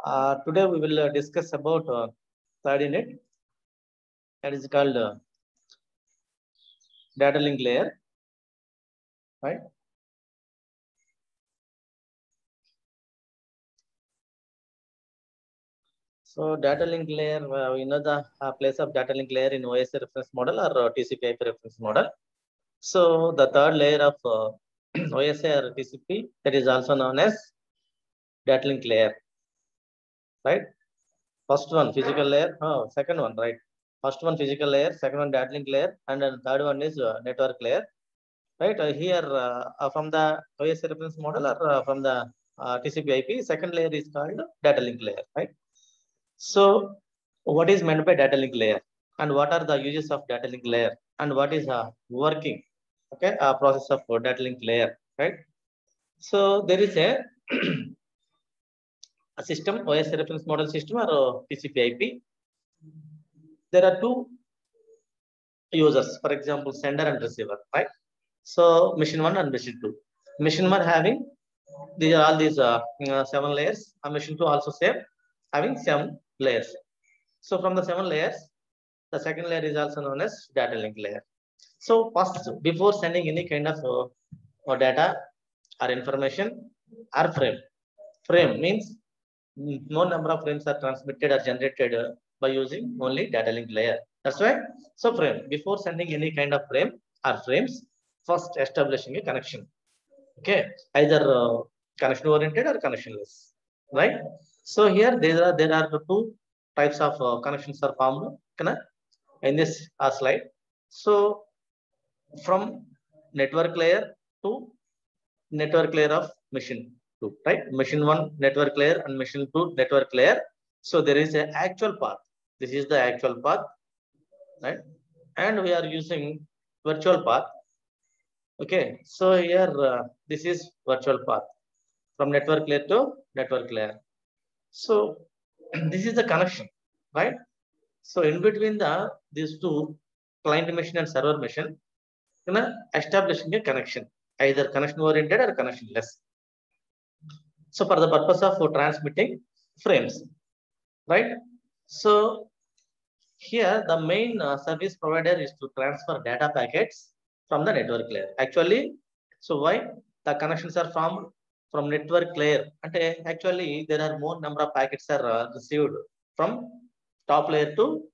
Today we will discuss about third unit, that is called data link layer, right? So data link layer, we know the place of data link layer in OSI reference model or TCP/IP reference model. So the third layer of OSI or TCP, that is also known as data link layer, right? First one physical layer, second one, right? First one physical layer, second one data link layer, and then third one is network layer, right? Here from the OSI reference model or from the TCP/IP, second layer is called data link layer, right? So what is meant by data link layer, and what are the uses of data link layer, and what is working, okay, process of data link layer, right? So there is a a system, OSI reference model system or TCP/IP. There are two users, for example, sender and receiver, right? So machine 1 and machine 2. Machine 1 having all these 7 layers. And machine 2 also same, having 7 layers. So from the 7 layers, the second layer is also known as data link layer. So first, before sending any kind of data or information or frame means no number of frames are transmitted or generated by using only data link layer. That's why. So frame, before sending any kind of frame or frames, first establishing a connection. Okay, either connection oriented or connectionless, right? So here there are two types of connections are formed in this slide. So from network layer to network layer of machine 2, right? Machine 1 network layer and machine 2 network layer. So there is an actual path. This is the actual path, right? And we are using virtual path. Okay, so here this is virtual path from network layer to network layer. So this is the connection, right? So in between these two, client machine and server machine, establishing a connection, either connection oriented or connectionless. So for the purpose of transmitting frames, right? So here the main service provider is to transfer data packets from the network layer. Actually, so why the connections are formed from network layer? And actually there are more number of packets are received from top layer to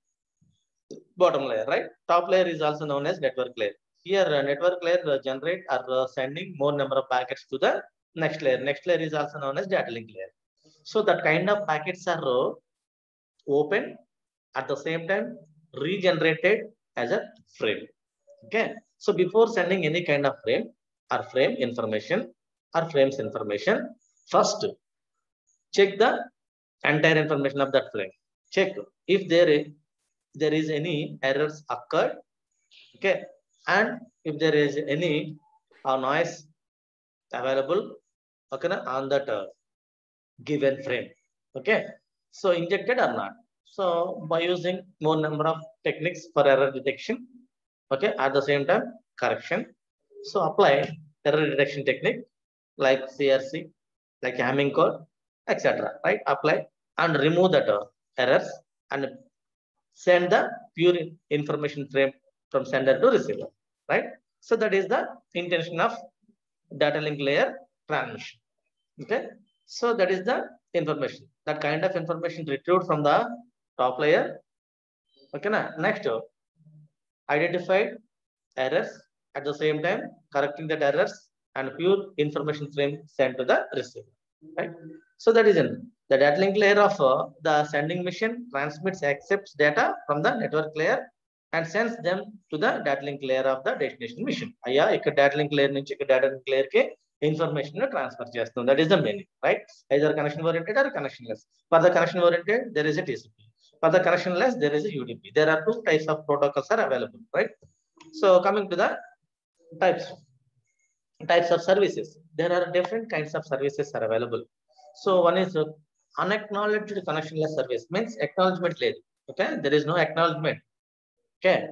bottom layer, right? Top layer is also known as network layer. Here network layer generate or sending more number of packets to the next layer. Next layer is also known as data link layer. So that kind of packets are open, at the same time regenerated as a frame. Okay, so before sending any kind of frame or frame information or frames information, first check the entire information of that frame. Check if there is any errors occurred, okay, and if there is any noise available, okay, on that given frame, okay, so injected or not. So by using more number of techniques for error detection, okay, at the same time correction. So apply error detection technique like CRC, like Hamming code, etc. Right? Apply and remove that errors and send the pure information frame from sender to receiver. Right? So that is the intention of data link layer transmission. Okay. So that is the information. That kind of information retrieved from the top layer. Okay. Next, identified errors, at the same time correcting that errors and pure information frame sent to the receiver, right? So that is in the data link layer of the sending machine transmits, accepts data from the network layer and sends them to the data link layer of the destination machine. Aya ikkada data link layer nunchi ikkada data link layer ki information transfer chestum. That is the meaning, right? Either connection oriented or connectionless. For the connection oriented, there is a TCP. For the connectionless, there is a UDP. There are two types of protocols are available, right? So coming to the types of services, there are different kinds of services are available. So one is unacknowledged connectionless service, means acknowledgement led. Okay, there is no acknowledgement. Okay,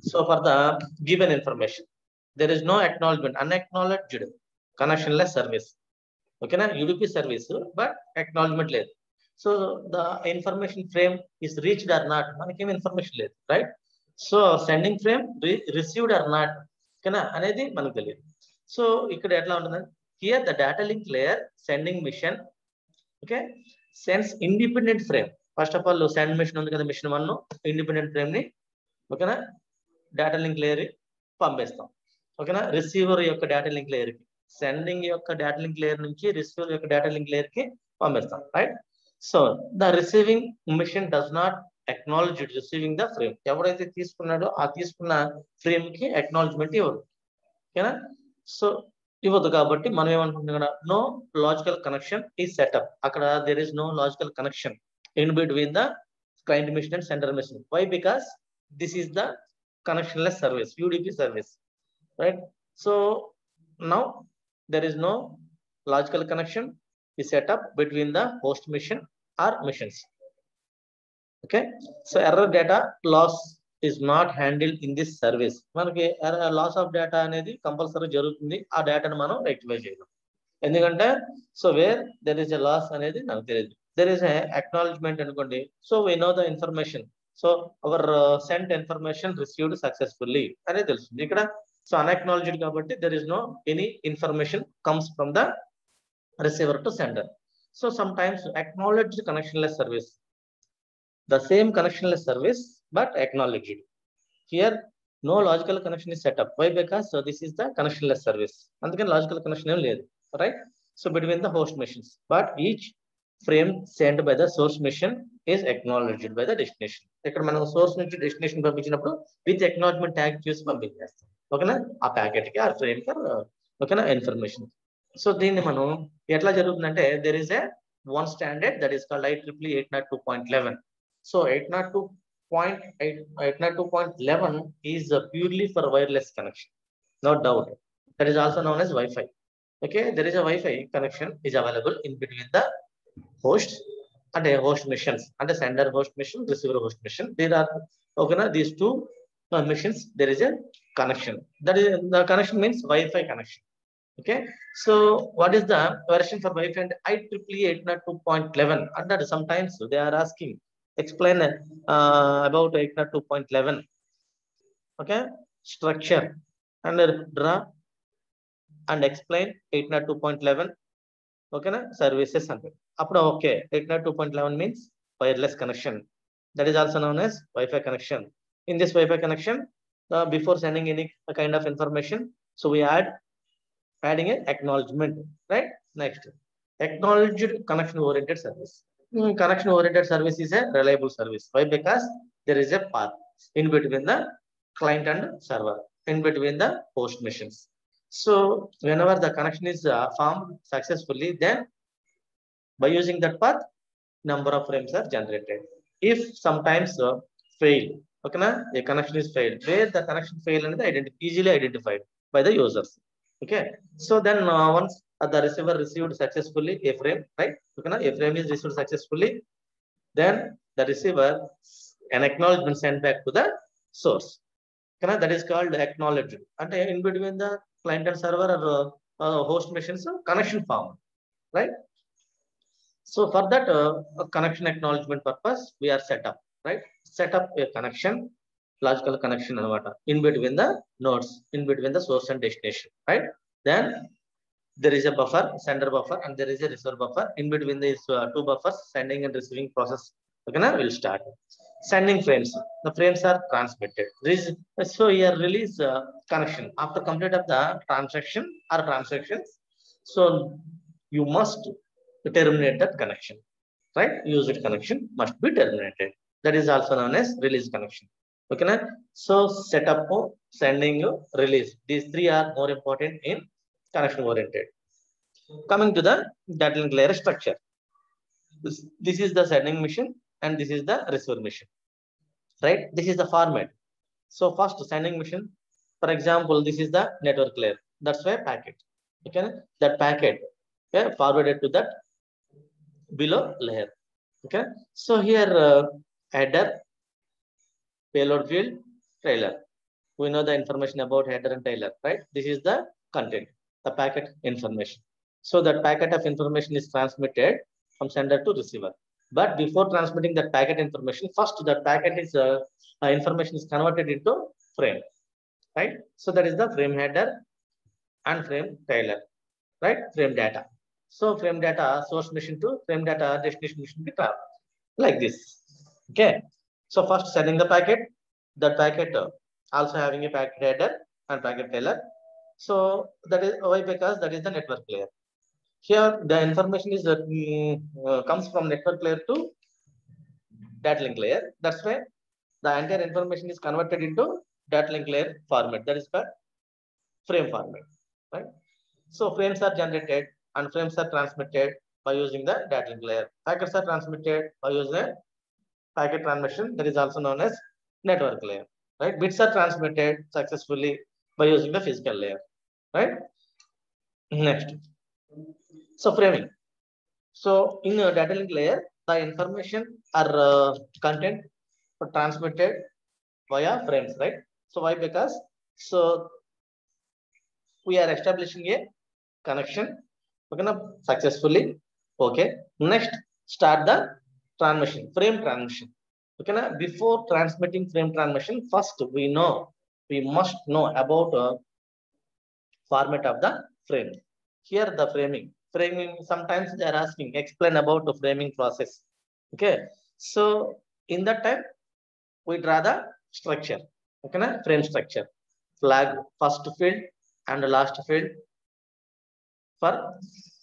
so for the given information, there is no acknowledgement, unacknowledged connectionless service. Okay, na UDP service, but acknowledgement led. So the information frame is reached or not, మనకి ఏం information లేదు, right? So sending frame received or not ఓకేనా అనేది మనకు తెలియదు. So ఇక్కడ ఎట్లా ఉంటుంది, here the data link layer sending machine okay sends independent frame. First of all send machine ఉంది కదా, మిషన్ 1 ఇండిపెండెంట్ ఫ్రేమ్ ని ఓకేనా డేటా లింక్ లేయర్ పంపిస్తాం ఓకేనా రిసీవర్ యొక్క డేటా లింక్ లేయర్ కి, సెండింగ్ యొక్క డేటా లింక్ లేయర్ నుంచి రిసీవర్ యొక్క డేటా లింక్ లేయర్ కి పంపిస్తాం, right? So the receiving machine does not acknowledge receiving the frame. ఎవరైతే తీసుకున్నాడో ఆ తీసుకున్న ఫ్రేమ్ కి అక్నాలెడ్జ్మెంట్ ఇవ్వదు ఓకేనా. సో ఇవ్వదు కాబట్టి మనం ఏమనుకుంటున్నాం కదా, no logical connection is setup. అక్కడ there is no logical connection in between the client machine and sender machine. Why? Because this is the connectionless service, UDP service, right? So now there is no logical connection is set up between the host mission or missions. Okay, so error data loss is not handled in this service. మనకి loss of data అనేది compulsory జరుగుతుంది, ఆ డేటాను మనం rectify చేయడం. ఎందుకంటే so where there is a loss అనేది నాకు తెలియదు. దెర్ ఇస్ ఎ అక్నాలెడ్జ్మెంట్ అనుకోండి, so we know the information. So our sent information received successfully అనేది తెలుస్తుంది ఇక్కడ. సో అన్అక్నాలెడ్జ్డ్ కాబట్టి there is no any information comes from the receiver to sender. So sometimes acknowledged connectionless service, the same connectionless service but acknowledged. Here no logical connection is set up. Why? Because so this is the connectionless service, అందుకని logical connection ఏం లేదు, right? So between the host machines, but each frame send by the source machine is acknowledged by the destination. ఇక్కడ మనం source నుంచి destination పంపించినప్పుడు with acknowledgement tag చేసి పంపించేస్తాం ఓకేనా ఆ ప్యాకెట్ కి ఆ ఫ్రేమ్ కి ఓకేనా ఇన్ఫర్మేషన్. సో దీన్ని మనం ఎట్లా జరుగుతుందంటే there is a one standard that is called IEEE 802.11. So 802.11 is purely for wireless connection, no doubt. That is also known as Wi-Fi. Okay, there is a Wi-Fi connection is available in between the hosts and a host missions and a sender host mission, receiver host mission. There are okay, these two missions. There is a connection. That is the connection means Wi-Fi connection. Okay, so what is the version for Wi-Fi and IEEE 802.11? And that sometimes they are asking. Explain about 802.11 okay structure and draw and explain 802.11 okay na services and appudu okay 802.11 means wireless connection, that is also known as Wi-Fi connection. In this Wi-Fi connection before sending any kind of information, so we adding an acknowledgement, right? Next, acknowledged connection oriented service. Connection oriented service is a reliable service. Why? Because there is a path in between the client and server, in between the host missions. So whenever the connection is formed successfully, then by using that path, number of frames are generated. If sometimes fail, okay na, a connection is failed, where the connection fail and easily identified by the users. Okay, so then once the receiver received successfully a frame, right? Okay, a frame is received successfully, then the receiver an acknowledgement sent back to the source. Okay, that is called acknowledged. And in between the client and server or host machines, connection formed, right? So for that connection acknowledgement purpose, we are set up, right? Set up a connection, logical connection in between the nodes, in between the source and destination, right? Then there is a buffer, sender buffer, and there is a receiver buffer. In between these two buffers, sending and receiving process okay, will start. Sending frames, the frames are transmitted. So here release connection after complete of the transaction or transactions. So you must terminate that connection, right? Used connection must be terminated. That is also known as release connection. Okay, na? So setup, sending, release. These three are more important in connection oriented. Coming to the data link layer structure. This is the sending mission and this is the receiver mission, right? This is the format. So first sending mission, for example, this is the network layer. That's why packet. Okay, that packet okay, forwarded to that below layer. Okay, so here header, payload field, trailer. We know the information about header and trailer, right? This is the content, the packet information. So that packet of information is transmitted from sender to receiver. But before transmitting that packet information, first that packet is information is converted into frame, right? So that is the frame header and frame trailer, right? Frame data. So frame data source machine to frame data destination machine to travel like this. Okay. So first sending the packet, that packet also having a packet header and packet trailer. So that is why, because that is the network layer. Here the information is comes from network layer to data link layer. That's why the entire information is converted into data link layer format. That is the frame format, right? So frames are generated and frames are transmitted by using the data link layer. Packets are transmitted by using packet transmission, that is also known as network layer, right? Bits are transmitted successfully by using the physical layer, right? Next, so framing. So in a data link layer, the information or content transmitted via frames, right? So why? Because so we are establishing a connection, okay, successfully. Okay. Next, start the transmission, frame transmission. Okay, before transmitting frame transmission, first we must know about format of the frame. Here the framing, sometimes they are asking explain about the framing process. Okay, so in that time we draw the structure, okay, frame structure, flag first field and last field for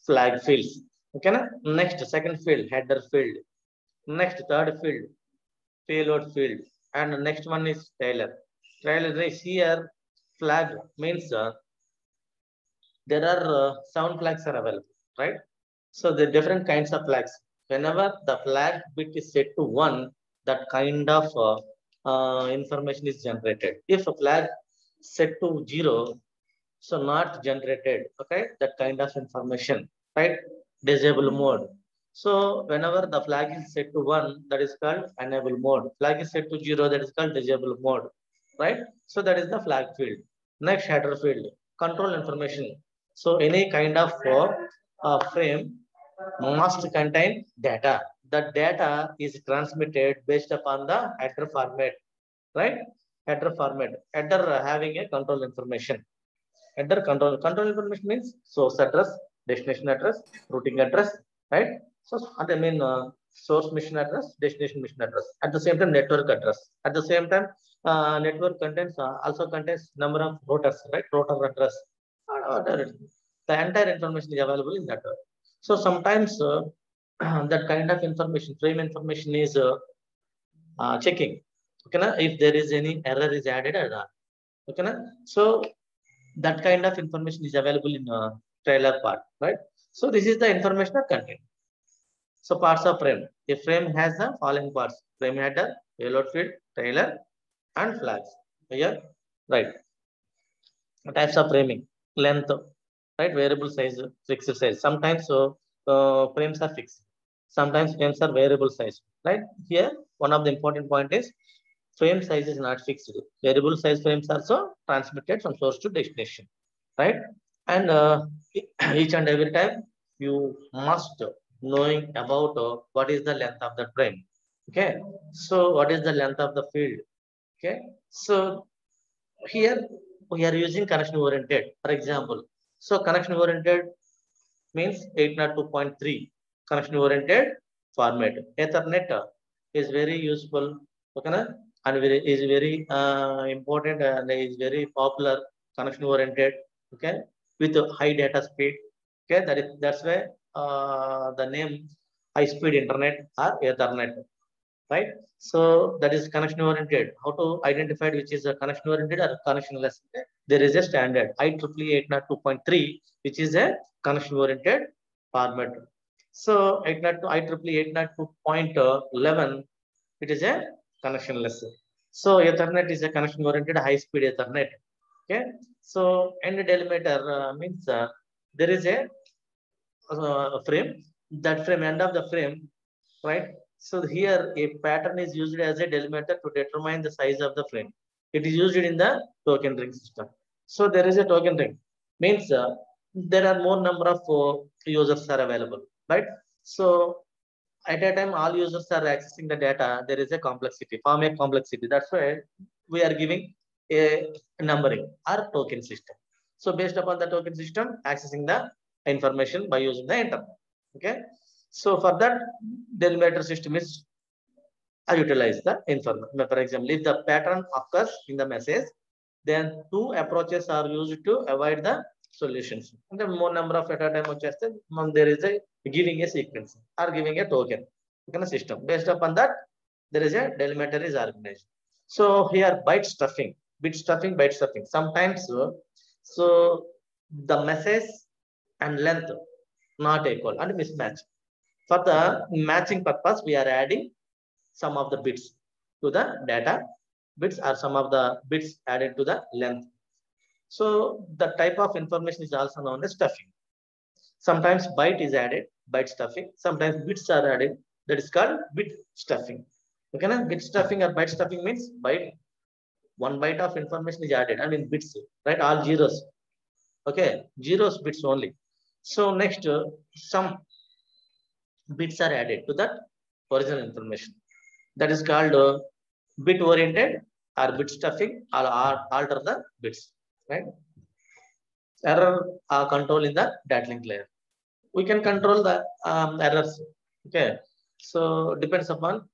flag fields, okay, next second field header field, next third field payload field, and next one is trailer. Trailer is here, flag means there are 7 flags are available, right? So the different kinds of flags. Whenever the flag bit is set to 1, that kind of information is generated. If a flag set to 0, so not generated, okay, that kind of information, right? Disable mode. So whenever the flag is set to 1, that is called enable mode. Flag is set to 0, that is called disable mode, right? So that is the flag field. Next header field, control information. So any kind of frame must contain data. The data is transmitted based upon the header format, right? Header format. Header having a control information. Header control information means source address, destination address, routing address, right? So I mean source machine address, destination machine address. At the same time, network address. At the same time, network contains also contains number of routers, right? Router address. The entire information is available in that. So sometimes that kind of information, frame information is checking. Okay, na? If there is any error is added or not. Okay, na? So that kind of information is available in trailer part, right? So this is the information of content. So parts of frame. A frame has the following parts: frame header, payload field, trailer, and flags. Here, right? Types of framing: length, right? Variable size, fixed size. Sometimes frames are fixed. Sometimes frames are variable size, right? Here, one of the important point is frame size is not fixed. Variable size frames are also transmitted from source to destination, right? And each and every time you must knowing about what is the length of the frame. Okay, so what is the length of the field? Okay, so here we are using connection oriented, for example. So connection oriented means 802.3 connection oriented format. Ethernet is very useful, okay, and is very important and is very popular connection oriented, okay, with high data speed. Okay, that's why the name high speed internet or Ethernet, right? So that is connection oriented. How to identify which is a connection oriented or connectionless? There is a standard IEEE 802.3, which is a connection oriented format. So IEEE 802.11, it is a connectionless. So Ethernet is a connection oriented high speed Ethernet. Okay. So end delimiter means there is a frame. That frame, end of the frame, right? So here a pattern is used as a delimiter to determine the size of the frame. It is used in the token ring system. So there is a token ring, means there are more number of users are available, right? So At a time, all users are accessing the data. There is a complexity, form a complexity. That's why we are giving a numbering or token system. So based upon the token system, accessing the information by using the internet. Okay. So for that, delimiter system is utilize the information. For example, if the pattern occurs in the message, then two approaches are used to avoid the solutions. And the more number of at a time, there is a giving a sequence or giving a token system. Based upon that, there is a delimiter is organized. So here byte stuffing, bit stuffing, byte stuffing. Sometimes so the message and length not equal and mismatch. For the matching purpose, we are adding some of the bits to the data. Bits are some of the bits added to the length. So the type of information is also known as stuffing. Sometimes byte is added, byte stuffing. Sometimes bits are added. That is called bit stuffing. Okay, na? Bit stuffing or byte stuffing means byte. One byte of information is added. I mean bits, right? All zeros. Okay, zeros bits only. So next, some bits are added to that original information. That is called bit oriented or bit stuffing or alter the bits, right? Error control in the data link layer. We can control the errors. Okay, so depends upon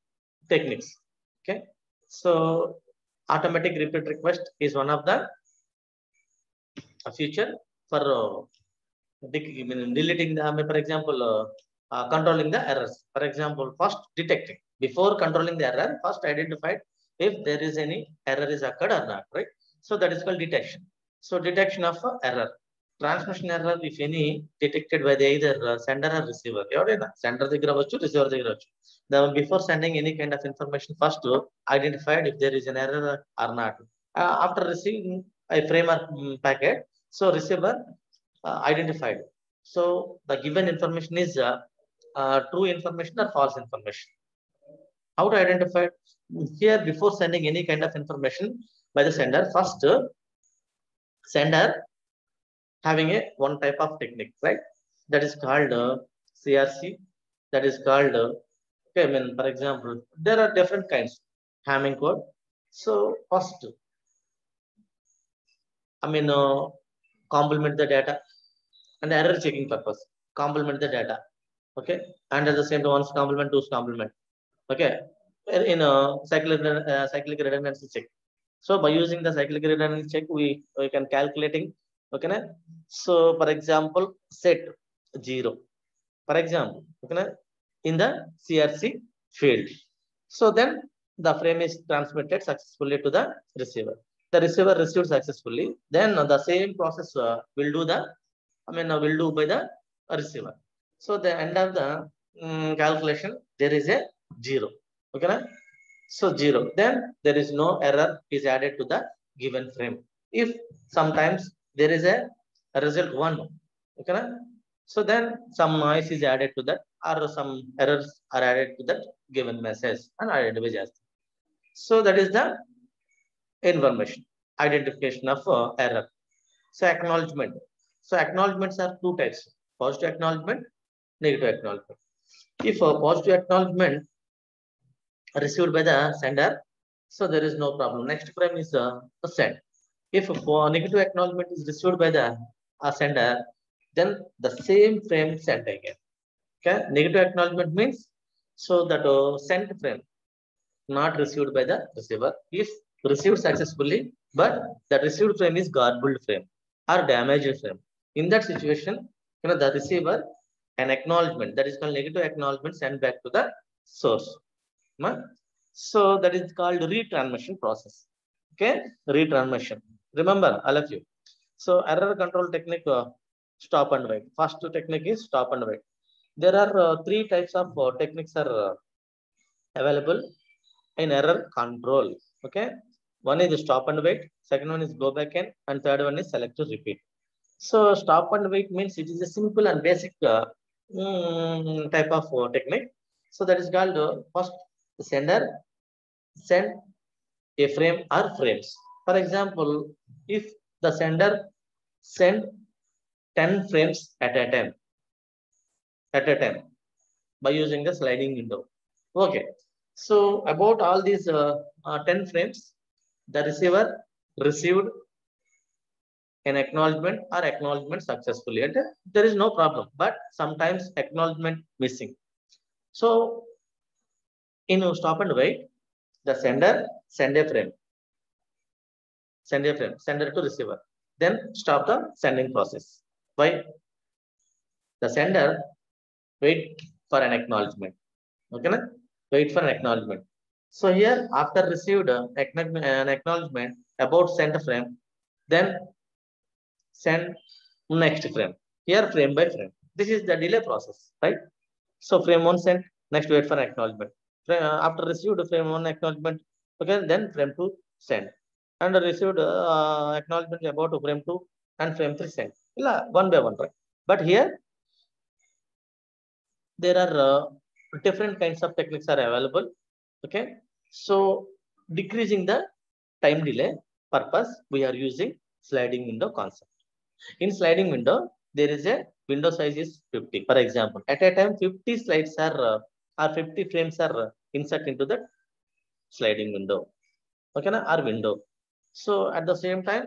techniques. Okay, so automatic repeat request is one of the feature for deleting the, for example, controlling the errors. For example, first detecting before controlling the error, first identified if there is any error is occurred or not, right? So that is called detection. So detection of error, transmission error, if any detected by the either sender or receiver. Sender receiver. The before sending any kind of information, first identified if there is an error or not. After receiving a frame or packet, so receiver identified. So the given information is true information or false information. How to identify? Here, before sending any kind of information by the sender, first sender having a one type of technique, right? That is called CRC. That is called okay. I mean, for example, there are different kinds Hamming code. So first, I mean, complement the data and error checking purpose. Complement the data. Okay, and at the same time, once complement, two's complement. Okay, in a cyclic redundancy check. So by using the cyclic redundancy check, we can calculating. Okay, na? So for example, set 0. For example, okay, na? In the CRC field. So then the frame is transmitted successfully to the receiver. The receiver received successfully. Then the same process will do the, will do by the receiver. So the end of the calculation, there is a 0. Okay, na? So 0. Then there is no error is added to the given frame. If sometimes there is a result 1. Okay, na? So then some noise is added to that or some errors are added to that given message and identify. So that is the information, identification of error. So acknowledgement. So acknowledgements are two types: positive acknowledgement, negative acknowledgement. If a positive acknowledgement received by the sender, so there is no problem. Next frame is the send. If a negative acknowledgement is received by the sender, then the same frame sent again. Okay, negative acknowledgement means so that sent frame not received by the receiver. If received successfully, but the received frame is garbled frame or damaged frame. In that situation, the receiver an acknowledgement that is called negative acknowledgement sent back to the source. So that is called retransmission process. Okay, retransmission. Remember, all of you. So error control technique, stop and wait. First technique is stop and wait. There are three types of techniques are available in error control. Okay, one is stop and wait, second one is go back in, and third one is select to repeat. So stop and wait means it is a simple and basic type of technique. So that is called first the sender send a frame or frames. For example, if the sender send 10 frames at a time, by using the sliding window. Okay. So about all these 10 frames, the receiver received an acknowledgement or acknowledgement successfully. And there is no problem, but sometimes acknowledgement missing. So in stop and wait, the sender send a frame, sender to receiver, then stop the sending process. Why? The sender wait for an acknowledgement. Okay, na? Wait for an acknowledgement. So here, after received an acknowledgement about send frame, then send next frame. Here, frame by frame. This is the delay process, right? So frame 1 sent, next wait for an acknowledgement. After received frame 1 acknowledgement, okay, then frame 2 send. And received acknowledgement about frame 2 and frame 3 send. One by one, right? But here, there are different kinds of techniques are available. Okay, so decreasing the time delay purpose, we are using sliding window concept. In sliding window, there is a window size is 50. For example, at a time 50 slides are or 50 frames are insert into the sliding window. Okay, na? Or window. So at the same time,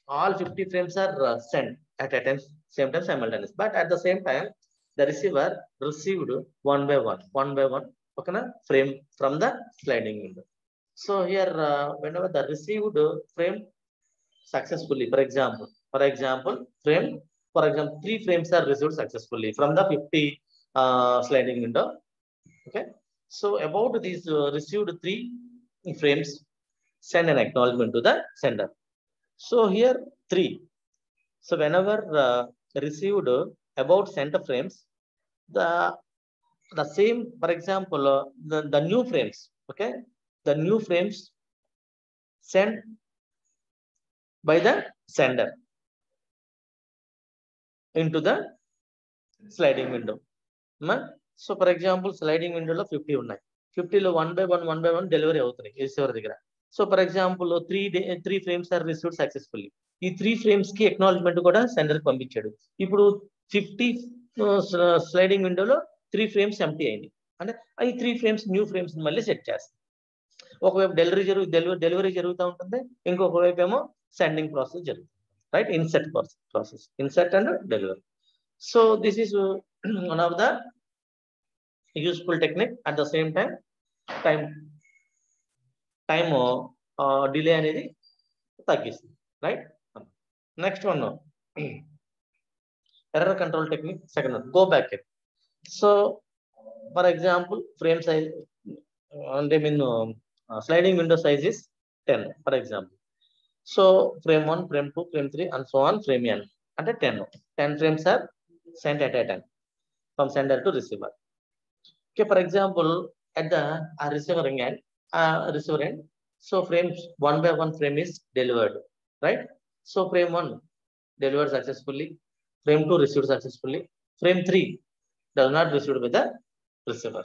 all 50 frames are sent at a time, same time simultaneous. But at the same time, the receiver received one by one, okay, na? Frame from the sliding window. So here, whenever the received frame successfully, for example, frame, for example, 3 frames are received successfully from the 50 sliding window. Okay, so about these received 3 frames, send an acknowledgement to the sender. So here 3. So whenever received about center frames, the same, for example, the new frames, okay, the new frames sent by the sender into the sliding window. So for example, sliding window lo 50 ఉన్నాయి. 50 లో 1 by 1 delivery అవుతున్నాయి receiver దగ్గర. So for example 3 frames are received successfully. ఈ 3 frames కి acknowledgement కూడా sender కి పంపించాడు. ఇప్పుడు 50 స్లైడింగ్ విండోలో 3 ఫ్రేమ్స్ ఎంప్టీ అయింది. అంటే ఈ 3 ఫ్రేమ్స్ న్యూ ఫ్రేమ్స్ మళ్ళీ సెట్ చేస్తాం. ఒకవైపు డెలివరీ జరుగుతూ ఉంటుంది, ఇంకొక వైపు ఏమో సెండింగ్ ప్రాసెస్ జరుగుతుంది, right? Insert process, insert and delivery. So this is one of the useful technique. At the same time, time delay అనేది తగ్గిస్తుంది, right? Next one error control technique. Second one, go back. So for example, frame size and I mean sliding window size is 10, for example. So frame 1, frame 2, frame 3 and so on, frame n అంటే 10 frames are sent at a time from sender to receiver. Okay, for example, at the receiver end, so frames 1 by 1 frame is delivered, right? So frame 1 delivered successfully, frame 2 received successfully, frame 3 does not received with the receiver,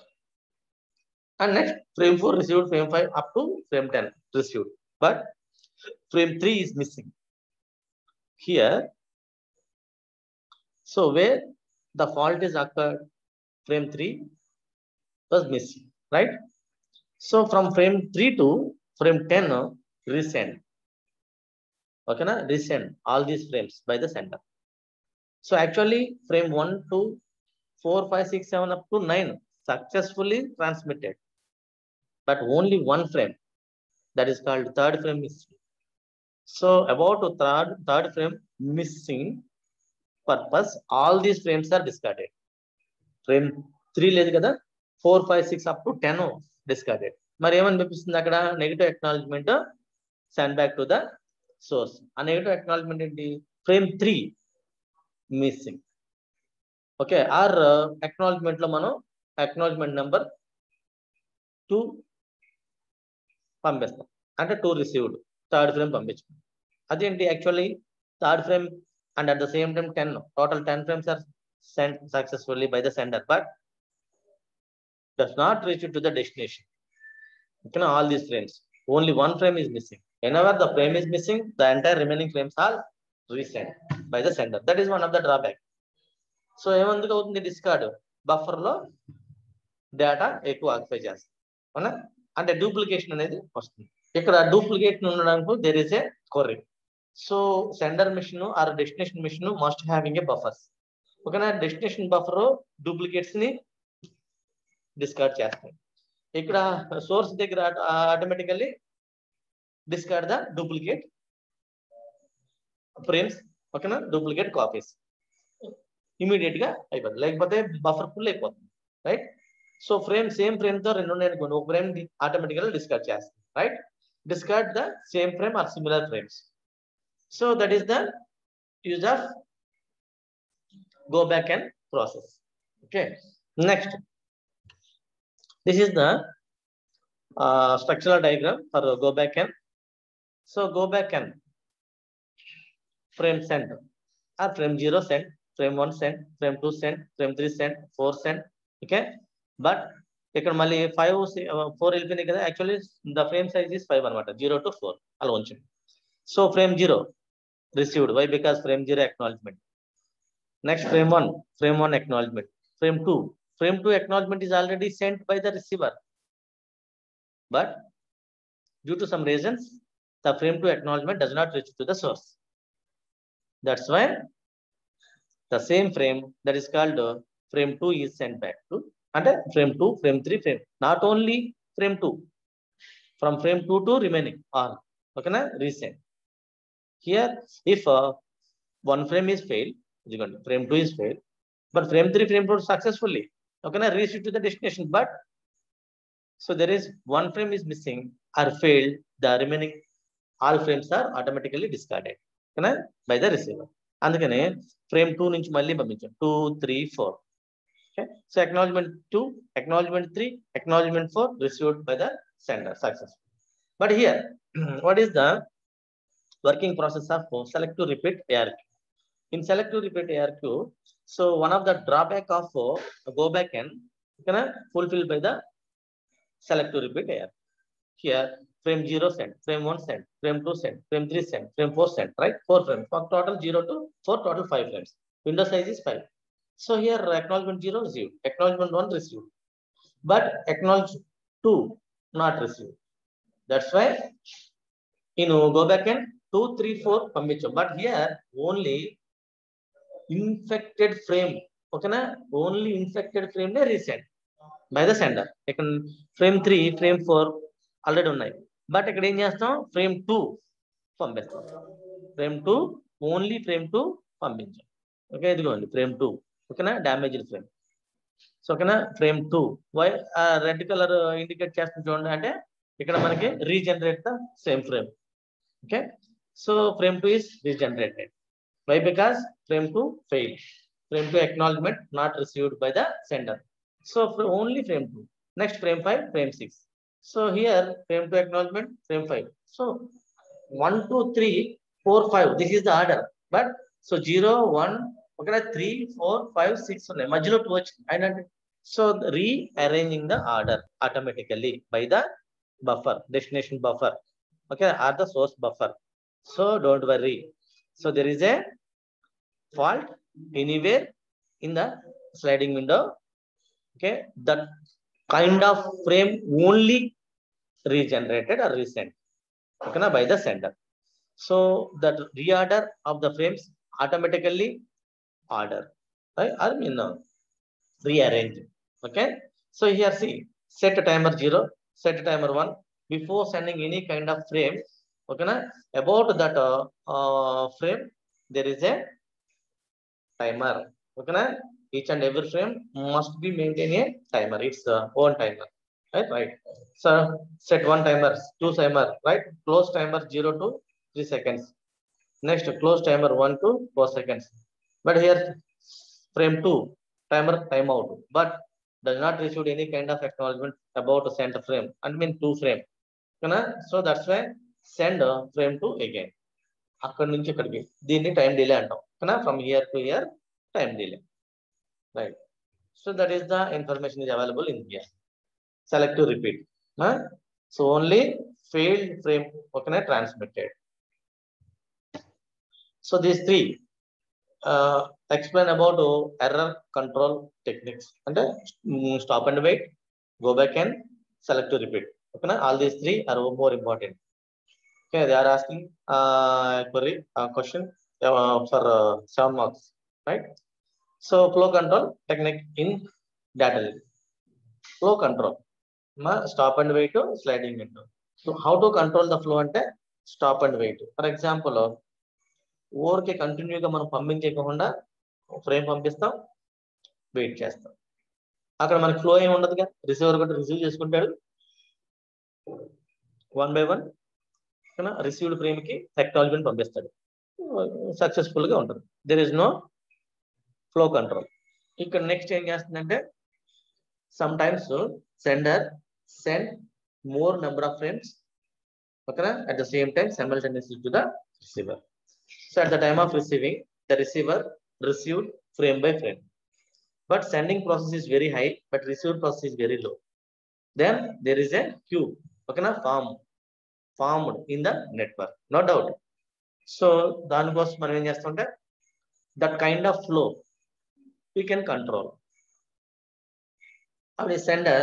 and next frame 4 received, frame 5 up to frame 10 received, but frame 3 is missing here. So where the fault is occurred, frame 3 was missing, right? So from frame 3 to frame 10, resend. Okay, na? Resend all these frames by the sender. So actually frame 1, 2, 4, 5, 6, 7 up to 9 successfully transmitted, but only one frame, that is called third frame missing. So about third frame missing purpose, all these frames are discarded. Frame 3 లేదు కదా, 4, 5, 6 up to 10 discarded. మరి ఏమని పంపిస్తుంది అక్కడ? Negative acknowledgement send back to the source. ఆ negative acknowledgement ఏంటి? Frame 3 missing. Okay, or acknowledgement లో మనం అక్నాలెడ్జ్మెంట్ నెంబర్ 2 పంపిస్తాం, అంటే 2 రిసీవ్డ్, థర్డ్ ఫ్రేమ్ పంపించాం. అదేంటి? Actually third frame and at the same time 10, total 10 frames are sent successfully by the sender, but does not reach it to the destination. Okay, all these frames, only one frame is missing. Whenever the frame is missing, the entire remaining frames are resent by the sender. That is one of the drawback. So ఏమందుకు అవుతుంది? Discard buffer లో data ఎక్కువ occupy చేస్తుంది అవునా, అంటే duplication అనేది వస్తుంది. ఇక్కడ డూప్లికేషన్ ఉండడానికి there is a query. So sender machine or destination machine must having a buffers. ఓకేనా, డెస్టినేషన్ బఫర్ డూప్లికేట్స్ ని డిస్కార్డ్ చేస్తాయి. ఇక్కడ సోర్స్ దగ్గర automatically discard the duplicate frames. ఓకేనా, డూప్లికేట్ కాపీస్ ఇమీడియట్ గా అయిపోతుంది, లేకపోతే బఫర్ ఫుల్ అయిపోతుంది. Right, so frame same frame తో రెండు ఉన్నాయి అనుకోండి, ఒక ఫ్రేమ్ ఆటోమేటికల్ డిస్కార్డ్ చేస్తుంది. Right, discard the same frame are similar frames. So that is the use of go back and process. Okay, next, this is the structural diagram for go back and. So go back and frame send or frame 0 send, frame 1 send, frame 2 send, frame 3 send, 4 send. Okay, but ఇక్కడ మళ్ళీ 5 4 వెళ్ళిపోయింది కదా, actually the frame size is 5 అనమాట, 0 to 4 అలా ఉంచండి. So frame 0 received, why? Because frame 0 acknowledgement. Next frame 1 acknowledgement. Frame 2 acknowledgement is already sent by the receiver, but due to some reasons the frame 2 acknowledgement does not reach to the source. That's why the same frame that is called frame 2 is sent back to, and frame 2, frame 3, frame, not only frame 2, from frame 2 to remaining all. Okay na, resend. Here if one frame is failed, frame 2 is failed, but frame 3, frame 4 successfully, okay na, reach to the destination, but so there is one frame is missing or failed, the remaining all frames are automatically discarded, okay na, by the receiver. Andukane frame 2 nunchi malli pammincham 2 3 4. Okay, so acknowledgement 2, acknowledgement 3, acknowledgement 4 received by the sender successfully. But here what is the working process of select to repeat ARQ? In select to repeat ARQ, so one of the drawback of go back and fulfilled by the select to repeat ARQ. Here frame 0 sent, frame 1 sent, frame 2 sent, frame 3 sent, frame 4 sent, right? 4 frames. Total 0 to 4, total 5 frames. Window size is 5. So here acknowledgement 0 received, acknowledgement 1 received, but acknowledge 2 not received. That's why go back and 2 3 4 పంపించాం, but here only infected frame, okay na, only infected frame ne resend by the sender. ఇక్కడ frame 3, frame 4 already ఉన్నాయి, but ఇక్కడ ఏం చేస్తాం, frame 2 పంపిస్తాం. frame 2 only frame 2 పంపించాం. Okay, ఇదిగోండి frame 2, ఓకేనా, డ్యామేజ్డ్ ఫ్రేమ్. సో ఓకేనా, frame 2 why red colour indicate చేస్తుంది చూడండి, అంటే ఇక్కడ మనకి regenerate the same frame. Okay, so frame 2 is regenerated. Why? Because frame 2 failed. Frame 2 acknowledgement not received by the sender. So only frame 2. Next frame 5, frame 6. So here frame 2 acknowledgement, frame 5. So 1 2 3 4 5. This is the order. But so 0 1 okay, 3 4 5 6 ఉన్నాయి, మధ్యలో 2 వచ్చింది. So rearranging the order automatically by the buffer, destination buffer, okay, or the source buffer. So don't worry. So there is a fault anywhere in the sliding window. Okay, that kind of frame only regenerated or resent, okay na, by the sender. So that reorder of the frames automatically order, right, or rearrange. Okay, so here see, set timer 0, set timer 1 before sending any kind of frame. Okay na, about that frame there is a timer. Okay na, each and every frame must be maintain a timer, its own timer, right? So set 1 timer, 2 timer, right? Close timer 0 to 3 seconds. Next close timer 1 to 4 seconds. But here frame 2 timer timeout, but does not receive any kind of acknowledgement about center frame, and mean 2 frame. Okay na, so that's why send frame 2 again. అక్కడ నుంచి ఇక్కడికి దీన్ని time delay అంటాం, ఓకేనా, from here to hear time delay, right. So that is the information is available in here. Select to repeat, so only failed frame, okay, transmitted. So these 3 explain about error control techniques, అంటే stop and wait, go back and select to repeat. Okay, na? All these three are more important. Okay, they are asking query question for 7 marks, right? So flow control technique in data link. Flow control, stop and wait to sliding window. So how to control the flow ante stop and wait. For example, ఊరికే కంటిన్యూగా మనం పంపించకుండా frame పంపిస్తాం, wait చేస్తాం. అక్కడ మనకి flow ఏమి ఉండదుగా, receiver కూడా receive చేసుకుంటాడు 1 by 1 రిసీవ్డ్ ఫ్రేమ్ కి అక్నాలెడ్జ్‌మెంట్ పంపిస్తాడు, సక్సెస్ఫుల్ గా ఉంటుంది. There is no flow control. ఇక్కడ నెక్స్ట్ ఏం చేస్తుందంటే sometimes sender send more number of frames ఓకేనా at the same time simultaneously to the receiver. So at the time of receiving, the receiver received frame by frame, but sending process is very high, but received process is very low. Then there is a queue okay na formed in the network, no doubt. So దానికోసం మనం ఏం చేస్తుంటే that kind of flow we can control. Our sender,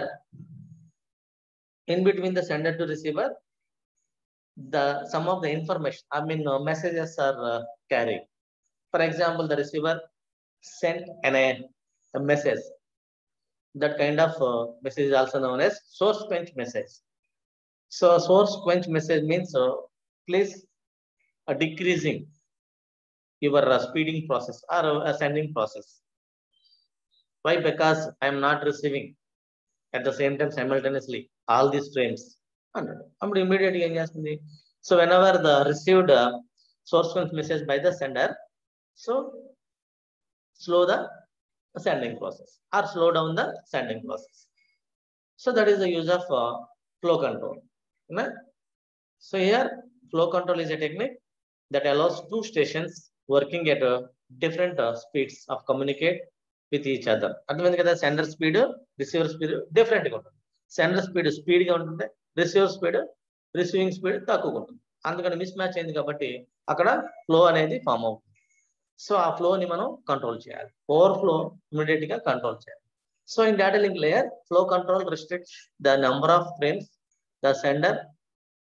in between the sender to receiver, some of the information, messages are carried. For example, the receiver sent a message. That kind of message is also known as source quench message. So source quench message means please decreasing your speeding process or sending process. Why? Because I am not receiving at the same time simultaneously all these frames. And immediately, so whenever the received source quench message by the sender, so slow the sending process or slow down the sending process. So that is the use of flow control. Right? So here flow control is a technique that allows two stations working at different speeds of communicate with each other. అర్థమైంది కదా, sender speed receiver speed different గా ఉంటుంది. Sender speed గా ఉంటుంది, receiver speed receiving speed తక్కువగా ఉంటుంది. అందుకని miss match అయింది కాబట్టి అక్కడ ఫ్లో అనేది ఫామ్ అవుతుంది. సో ఆ ఫ్లో ని మనం కంట్రోల్ చేయాలి, ఓవర్ఫ్లో ఇమీడియట్ గా కంట్రోల్ చేయాలి. So in data link layer flow control restricts the number of frames the sender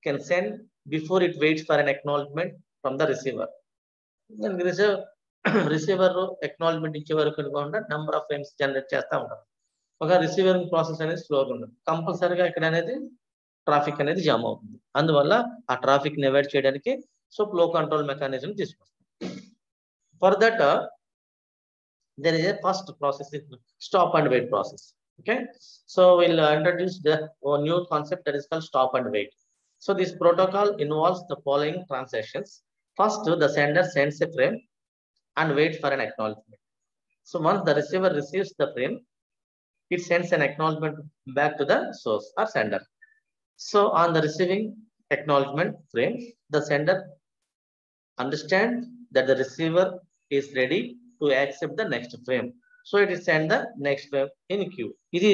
can send before it weights for an acknowledgement from the receiver. Receiver acknowledgement ఇచ్చే వరకు కాకుండా number of frames generate చేస్తూ ఉంటారు. ఒక receiver process అనేది స్లోగా ఉంటుంది. కంపల్సరీగా ఇక్కడ అనేది ట్రాఫిక్ అనేది జామ్ అవుతుంది. అందువల్ల ఆ ట్రాఫిక్ ని అవాయిడ్ చేయడానికి సో ఫ్లో కంట్రోల్ మెకానిజం తీసుకొస్తాం. For that, there is a first process, stop and wait process. Okay, so we'll introduce the new concept that is called stop and wait. So this protocol involves the following transactions. First, the sender sends a frame and waits for an acknowledgement. So once the receiver receives the frame, it sends an acknowledgement back to the source or sender. So on the receiving acknowledgement frame, the sender understands that the receiver is ready to accept the next frame. So it is send the next frame in queue. ఇది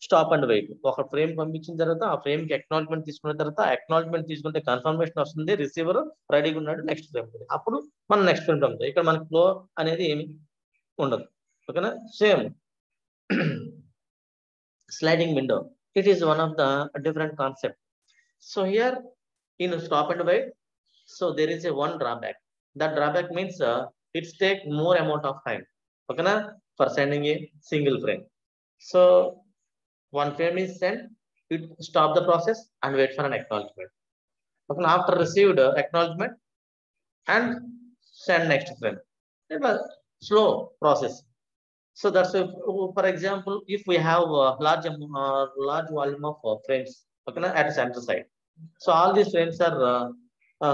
stop and wait. ఒక frame పంపించిన తర్వాత ఆ frame కి acknowledgement తీసుకున్న తర్వాత acknowledgement తీసుకుంటే confirmation వస్తుంది, రిసీవర్ రెడీగా ఉన్నాడు నెక్స్ట్ ఫ్రేమ్. అప్పుడు మనం నెక్స్ట్ ఫ్రేమ్ పంపుతాం. ఇక్కడ మనకి ఫ్లో అనేది ఏమి ఉండదు. ఓకేనా, same sliding window, it is one of the different concept. So here in stop and wait, so there is a one drawback. That drawback means it take more amount of time, okay na, for sending a single frame. So one frame is sent, it stop the process and wait for an acknowledgement. Okay, after received acknowledgement and send next frame. It was slow process. So that's why, for example, if we have a large volume of frames, okay na, at center side, so all these frames are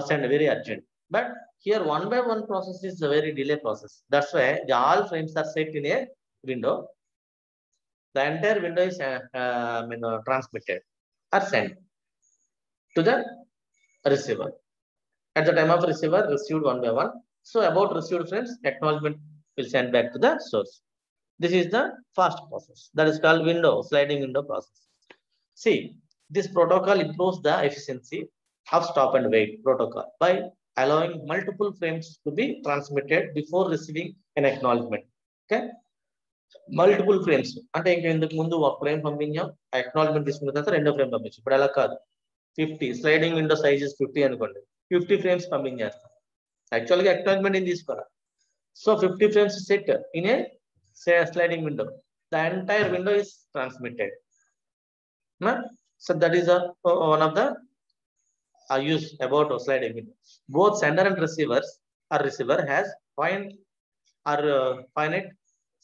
send very urgent. But here one by one process is a very delay process. That's why all frames are set in a window. The entire window is transmitted or sent to the receiver. At the time of receiver, received one by one. So about received frames, acknowledgement will send back to the source. This is the fast process. That is called window, sliding window process. See, this protocol improves the efficiency of stop and wait protocol by allowing multiple frames to be transmitted before receiving an acknowledgement. Okay, multiple frames అంటే ఇంకా ఇంతకు ముందు ఒక frame పంపించాం, acknowledgement తీసుకున్న తర్వాత రెండో frame పంపించాం. ఇప్పుడు అలా కాదు, 50 స్లైడింగ్ విండో సైజెస్ 50 అనుకోండి, 50 ఫ్రేమ్స్ పంపించేస్తాం. యాక్చువల్గా అక్నాలజ్మెంట్ ఏం తీసుకోవాలి. So 50 frames set in a sliding window. The entire window is transmitted. So that is one of the use about a sliding window. Both sender and receiver has finite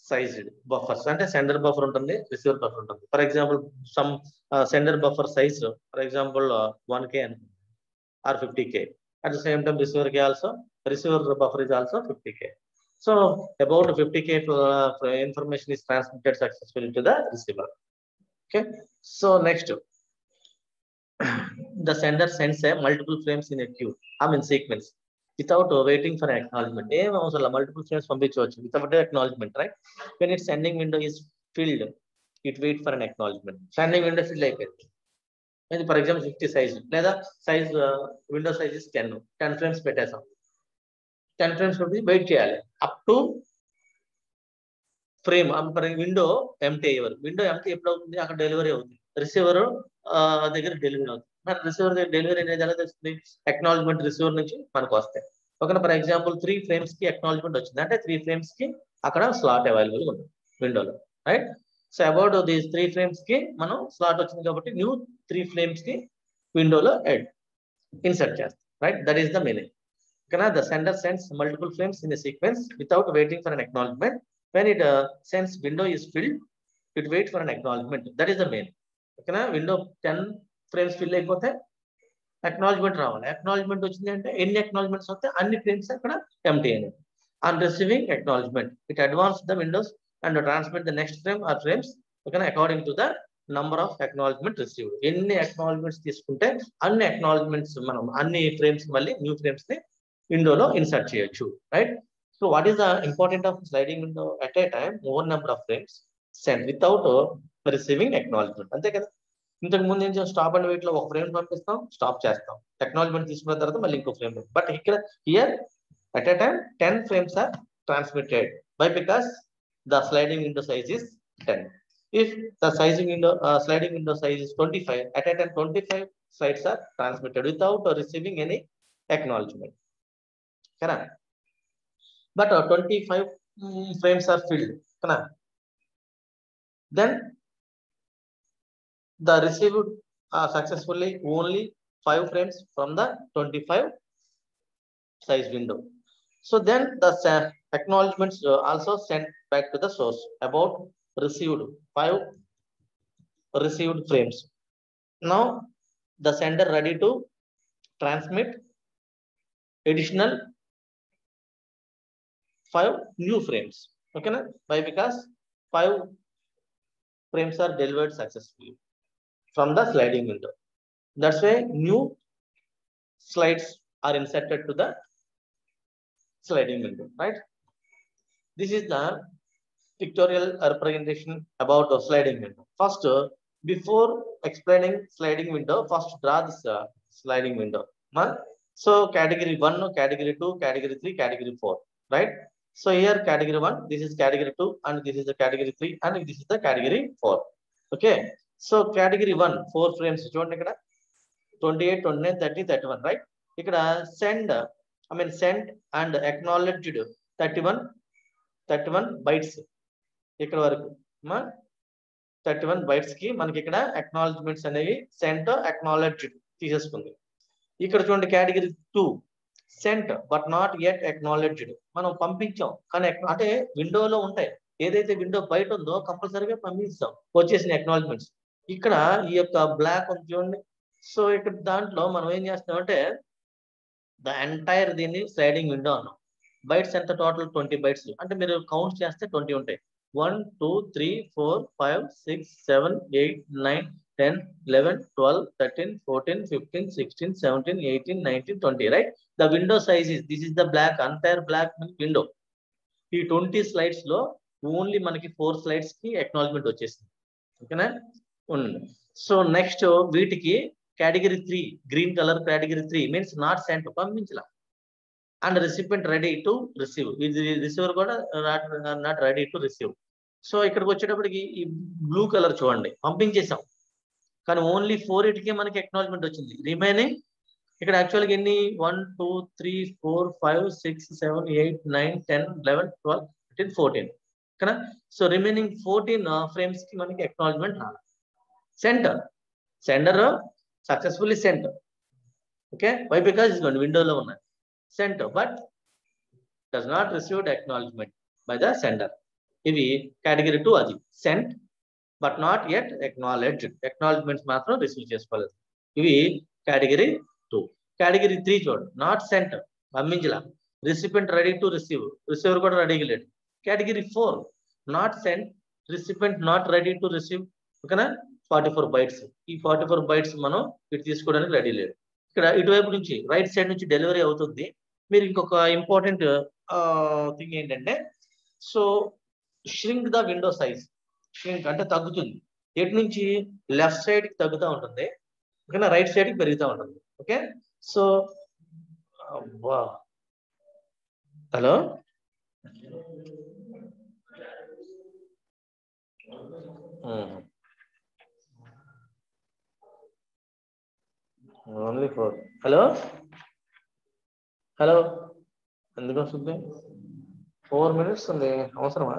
sized buffers. అంటే sender buffer ఉంటుంది, receiver buffer ఉంటుంది. For example, some sender buffer size, for example, 1K or 50K. At the same time, receiver buffer is also 50K. So about 50K information is transmitted successfully to the receiver. Okay. So next, the sender sends a multiple frames in a queue, sequence, without waiting for an acknowledgement. Multiple frames without acknowledgement, right? When its sending window is filled, it waits for an acknowledgement. Sending window filled like it. For example, 50 size. Size window size is 10 frames పెట్టేసాం. 10 frames wait చేయాలి up to frame. Window empty అయ్యేవారు. Window empty ఎప్పుడు అవుతుంది, అక్కడ delivery అవుతుంది, receiver దగ్గర delivery అవుతుంది. మరి రిసీవర్ దగ్గర డెలివరీ అనేది ఎలా తెలుస్తుంది, అక్నాలజ్మెంట్ రిసీవర్ నుంచి మనకు వస్తాయి. ఓకేనా. ఫర్ ఎగ్జాంపుల్ 3 frames కి అక్నాలజ్మెంట్ వచ్చింది అంటే 3 frames కి అక్కడ స్లాట్ అవైలబుల్ ఉంది విండోలో, right. So about these 3 frames కి మనం స్లాట్ వచ్చింది కాబట్టి న్యూ 3 frames కి విండోలో ఇన్సర్ట్ చేస్తాం, right. That is the meaning. The sender sends multiple frames in a sequence without waiting for an acknowledgement. When it sends window is filled, it waits for an acknowledgement. That is the main. Window 10 frames fill అయిపోతే acknowledgement రావాలి. acknowledgement వచ్చింది అంటే ఎన్ని acknowledgements వస్తే అన్ని frames అక్కడ empty అయినాయి. On receiving acknowledgement, it advances the windows and transmit the next frame or frames according to the number of acknowledgement received. ఎన్ని acknowledgements తీసుకుంటే అన్ని acknowledgements మనం అన్ని frames మళ్ళీ న్యూ frames ని విండోలో ఇన్సర్ట్ చేయొచ్చు, right. So what is the important of sliding window? At a time more number of frames send without receiving acknowledgement. అంతే కదా. ఇంతకు ముందు ఏం చేస్తాం, స్టాప్ అండ్ వెయిట్ లో ఒక ఫ్రేమ్ పంపిస్తాం, స్టాప్ చేస్తాం, అక్నాలజ్మెంట్ తీసుకున్న తర్వాత మళ్ళీ ఇంకో ఫ్రేమ్. బట్ ఇక్కడ here at a time 10 frames are transmitted by because the sliding window size is 10. If the sliding window size is 25, at a time 25 slides are transmitted without receiving any acknowledgement. Correct. But 25 frames are filled. Correct. Then the received successfully only 5 frames from the 25 size window. So then the acknowledgements also sent back to the source about received 5 received frames. Now the sender ready to transmit additional 5 new frames. Okay na? Why? Because 5 frames are delivered successfully from the sliding window. That's why new slides are inserted to the sliding window, right? This is the pictorial representation about the sliding window. First, before explaining sliding window, first draw this sliding window. So category 1, category 2, category 3, category 4, right? So here category 1, this is category 2, and this is the category 3, and this is the category 4. Okay. So category 1, 4 frames. చూడండి ఇక్కడ 28, 29, 30, 31, right? ఇక్కడ send and acknowledged 31 bytes. ఇక్కడ వరకు 31 bytes కి మనకి ఇక్కడ acknowledgements అనేవి sent acknowledged తీసేసుకుంది. ఇక్కడ చూడండి category 2 sent but not yet acknowledged. మనం పంపించాం కానీ అంటే విండోలో ఉంటాయి, ఏదైతే విండో బయట ఉందో కంపల్సరీగా పంపిస్తాం వచ్చేసిన అక్నాలెడ్జ్మెంట్స్. ఇక్కడ ఈ యొక్క బ్లాక్ ఉంది చూడండి. సో ఇక్కడ దాంట్లో మనం ఏం చేస్తాం అంటే ద ఎంటైర్ దీన్ని స్లైడింగ్ విండో అన్నాం. బైట్స్ ఎంత టోటల్ 20 bytes. అంటే మీరు కౌంట్ చేస్తే 20 ఉంటాయి. 1 2 3 4 5 6 7 8 9 10 11 12 13 14 15 16 17 18 19 20, right? The window size is, this is the black, entire black window. ఈ 20 slides లో ఓన్లీ మనకి 4 slides కి అక్నాలెడ్జ్మెంట్ వచ్చేసింది. ఓకేనా. సో నెక్స్ట్ వీటికి category 3 green colour category 3 means not sent, పంపించలా. And recipient ready to receive, ఇది రిసీవర్ కూడా not ready to receive. So ఇక్కడికి వచ్చేటప్పటికి ఈ బ్లూ కలర్ చూడండి, పంపించేసాం, కానీ ఓన్లీ 4 మనకి ఎక్నాలజ్మెంట్ వచ్చింది. రిమైనింగ్ ఇక్కడ యాక్చువల్గా ఎన్ని 1 2 3 4 5 6 7 8 9 10 11 12 13 14 కదా. సో రిమైనింగ్ 14 ఫ్రేమ్స్ కి మనకి ఎక్నాలజ్మెంట్ రావాలి. Sender successfully sent. Okay, why because ఇదిగోండి విండోలో ఉన్నాయి sent, but does not received acknowledgement by the sender. ఇవి కేటగిరీ 2, అది sent but not yet acknowledged, acknowledgements మాత్రం రిసీవ్ చేసుకోలేదు. ఇవి కేటగిరీ 2. కేటగిరీ 3 చూడండి, నాట్ సెంట్, పంపించలా, recipient ready to receive, receiver కూడా రెడీగా లేడు. Category 4, not sent, recipient not ready to receive. ఓకేనా, 44 బైట్స్. ఈ 44 బైట్స్ మనం ఇటు తీసుకోవడానికి రెడీ లేదు. ఇక్కడ ఇటువైపు నుంచి రైట్ సైడ్ నుంచి డెలివరీ అవుతుంది. మీరు ఇంకొక ఇంపార్టెంట్ థింగ్ ఏంటంటే, so shrink the window size. Shrink అంటే తగ్గుతుంది. ఎటు నుంచి లెఫ్ట్ సైడ్ కి తగ్గుతూ ఉంటుంది, ఓకేనా, రైట్ సైడ్ కి పెరుగుతూ ఉంటుంది. Okay, so hello only 4. Hello hello, ఎందుకు వస్తుంది? 4 minutes ఉంది, అవసరమా?